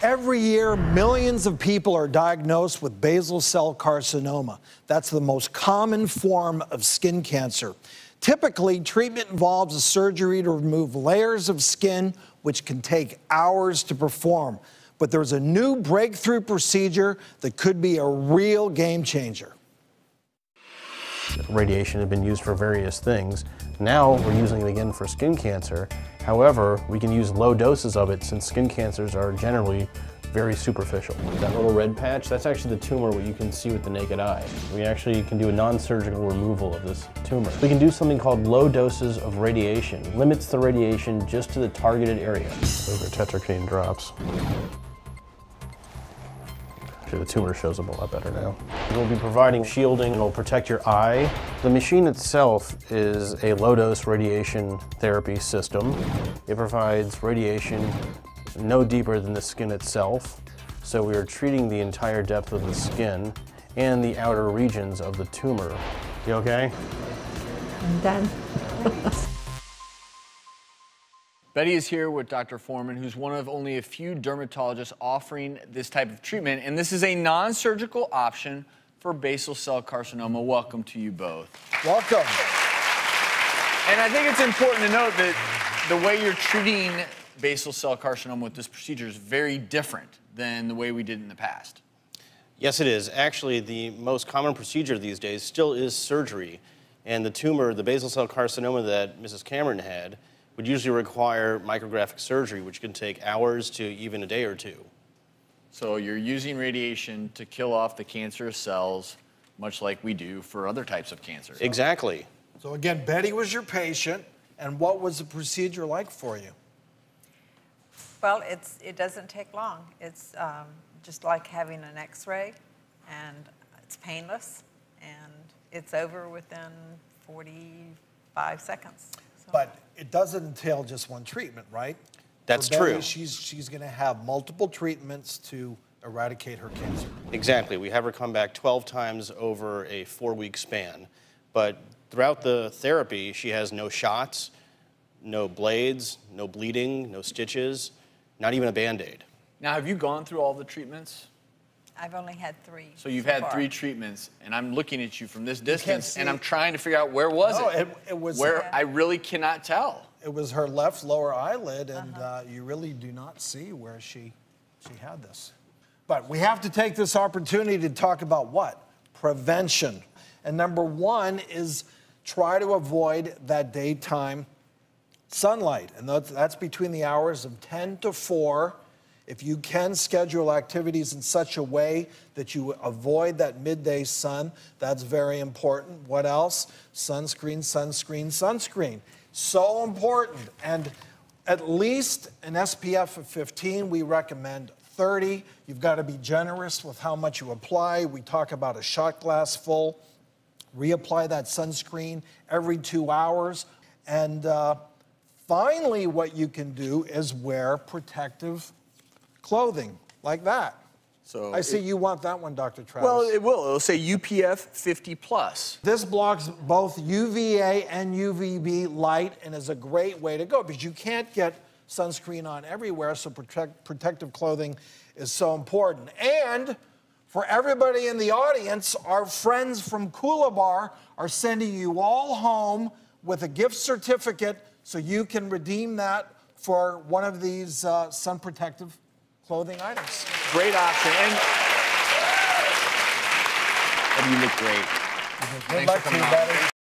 Every year, millions of people are diagnosed with basal cell carcinoma. That's the most common form of skin cancer. Typically, treatment involves a surgery to remove layers of skin, which can take hours to perform. But there's a new breakthrough procedure that could be a real game changer. Radiation had been used for various things. Now we're using it again for skin cancer. However, we can use low doses of it since skin cancers are generally very superficial. That little red patch, that's actually the tumor what you can see with the naked eye. We actually can do a non-surgical removal of this tumor. We can do something called low doses of radiation. Limits the radiation just to the targeted area. Those are tetracaine drops. The tumor shows up a lot better now. We'll be providing shielding and it'll protect your eye. The machine itself is a low-dose radiation therapy system. It provides radiation no deeper than the skin itself. So we are treating the entire depth of the skin and the outer regions of the tumor. You okay? I'm done. Betty is here with Dr. Foreman, who's one of only a few dermatologists offering this type of treatment, and this is a non-surgical option for basal cell carcinoma. Welcome to you both. Welcome. And I think it's important to note that the way you're treating basal cell carcinoma with this procedure is very different than the way we did in the past. Yes, it is. Actually, the most common procedure these days still is surgery. And the tumor, the basal cell carcinoma that Mrs. Cameron had, would usually require micrographic surgery, which can take hours to even a day or two. So you're using radiation to kill off the cancerous cells, much like we do for other types of cancer. Exactly. So again, Betty was your patient, and what was the procedure like for you? Well, it doesn't take long. It's just like having an X-ray, and it's painless, and it's over within 45 seconds. So. But it doesn't entail just one treatment, right? That's For Betty, true. She's going to have multiple treatments to eradicate her cancer. Exactly. We have her come back 12 times over a 4-week span. But throughout the therapy, she has no shots, no blades, no bleeding, no stitches, not even a Band-Aid. Now, have you gone through all the treatments? I've only had 3. So you've so had far. 3 treatments, and I'm looking at you from this distance, see and I'm trying to figure out where was it? It was where I really cannot tell. It was her left lower eyelid, and you really do not see where she had this. But we have to take this opportunity to talk about what? Prevention. And number 1 is try to avoid that daytime sunlight, and that's between the hours of 10 to 4. If you can schedule activities in such a way that you avoid that midday sun, that's very important. What else? Sunscreen, sunscreen, sunscreen. So important. And at least an SPF of 15, we recommend 30. You've got to be generous with how much you apply. We talk about a shot glass full. Reapply that sunscreen every 2 hours. And finally, what you can do is wear protective clothing like that. So I see you want that one, Dr. Travis. Well, it will. It'll say UPF 50+. This blocks both UVA and UVB light and is a great way to go because you can't get sunscreen on everywhere, so protective clothing is so important. And for everybody in the audience, our friends from Coolabar are sending you all home with a gift certificate so you can redeem that for one of these sun protective clothing items. Great option. And you look great. Good luck to you, buddy.